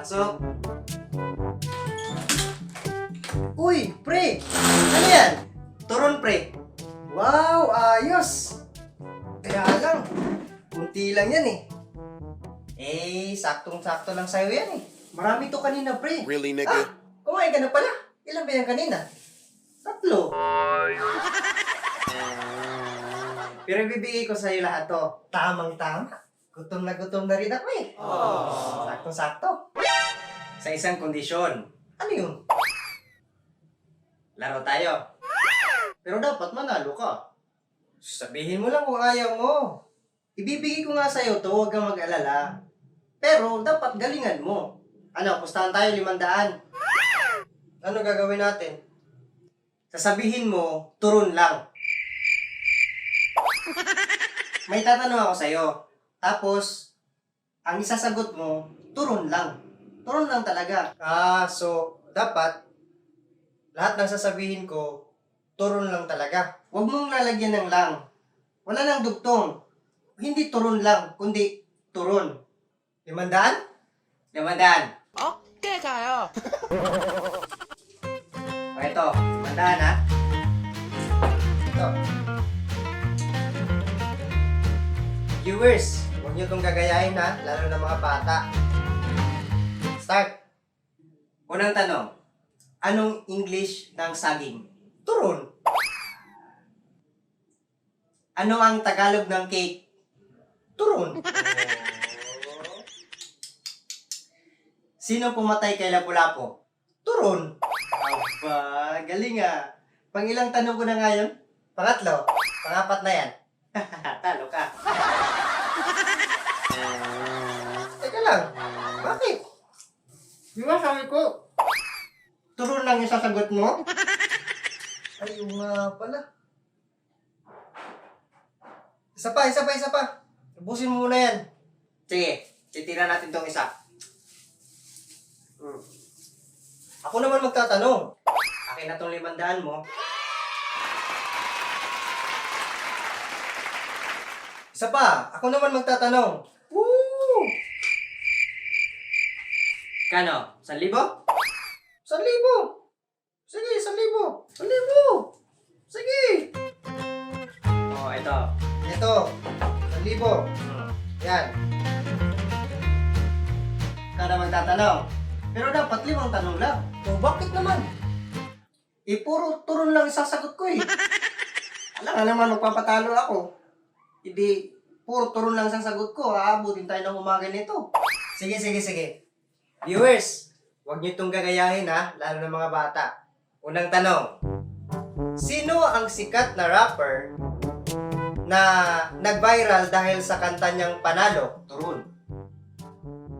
Pasok. Uy, pre! Ano yan? Turon, pre. Wow, ayos! Kaya lang, kunti lang yan eh. Saktong-sakto lang sa'yo yan eh. Marami to kanina, pre. Really, nigga? Kumain ka na pala. Ilan ba yan kanina? 3. Pero ibibigay ko sa'yo lahat to. Tamang-tama. Gutom na rin ako eh. Sakto-sakto. Sa isang kondisyon. Ano yun? Laro tayo. Pero dapat manalo ka. Sabihin mo lang kung ayaw mo. Ibibigay ko nga sa'yo to, huwag kang mag-alala. Pero dapat galingan mo. Ano, pustahan tayo 500. Ano gagawin natin? Sasabihin mo, turon lang. May tatanong ako sa'yo. Tapos, ang isasagot mo, turon lang. Turon lang talaga. So, dapat, lahat ng sasabihin ko, turon lang talaga. Huwag mong lalagyan ng lang. Wala nang dugtong. Hindi turon lang, kundi turon. 500? 500. Okay kayo. O ito, 500 ha. Ito. Viewers, huwag nyo itong gagayahin ha, lalo na mga bata. Start. Unang tanong. Anong English ng saging? Turon. Ano ang Tagalog ng cake? Turon. Sino pumatay kay Lapu-Lapu? Turon. Aba, galing ah. Pangilang tanong ko na nga yun? Pangatlo. Pangapat na yan. Talo ka. Teka lang. Bakit? Di ba sabi ko, turon lang yung sasagot mo? Ayun nga pala. Isa pa. Ubusin mo muna yan. Sige, titira natin tong isa. Ako naman magtatanong. Akin na tong 500 mo. Isa pa, ako naman magtatanong. Woo! Kano? 1,000? 1,000? Sige, 1,000. 1,000! Sige! Oh, ito. Ito. 1,000. Yan. Ikaw na magtatanong. Pero dapat 5 tanong lang. O bakit naman? Puro turon lang isasagot ko eh. Alam nga naman, magpapatalo ako. Hindi, puro turon lang sasagot ko. Aabutin tayo ng umaga nito. Sige. Viewers, huwag niyo itong gagayahin ha, lalo ng mga bata. Unang tanong. Sino ang sikat na rapper na nag-viral dahil sa kanta niyang Panalo? Turon.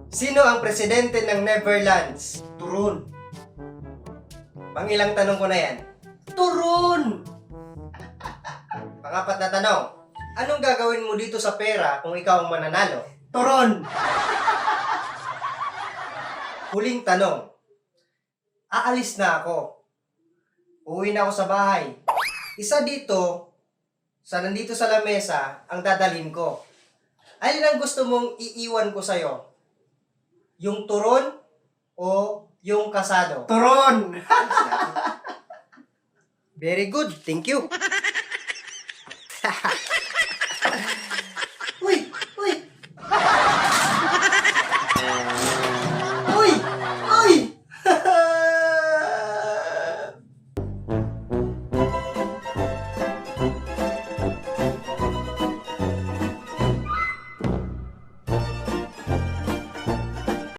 Sino ang presidente ng Netherlands? Turon. Pangilang tanong ko na yan? Turon! Pangapat na tanong. Anong gagawin mo dito sa pera kung ikaw ang mananalo? Turon! Huling tanong. Aalis na ako. Uwi na ako sa bahay. Isa dito, nandito sa lamesa, ang dadalhin ko. Alin ang gusto mong iiwan ko sa'yo? Yung turon o yung kasado? Turon! Very good. Thank you.